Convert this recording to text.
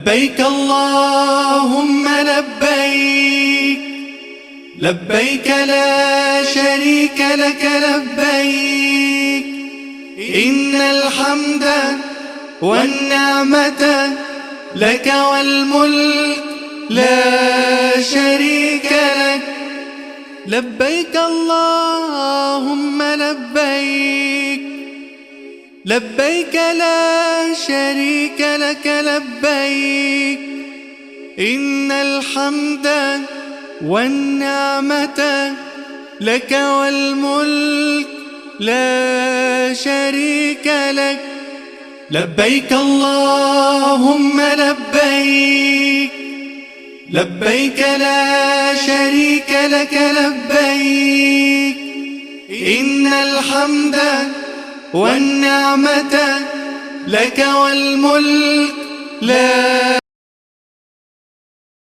لبيك اللهم لبيك، لبيك لا شريك لك لبيك، إن الحمد والنعمة لك والملك لا شريك لك. لبيك اللهم لبيك، لبيك لا شريك لك لبيك، إن الحمد والنعمة لك والملك لا شريك لك. لبيك اللهم لبيك، لبيك لا شريك لك لبيك، إن الحمد والنعمة لك والملك لا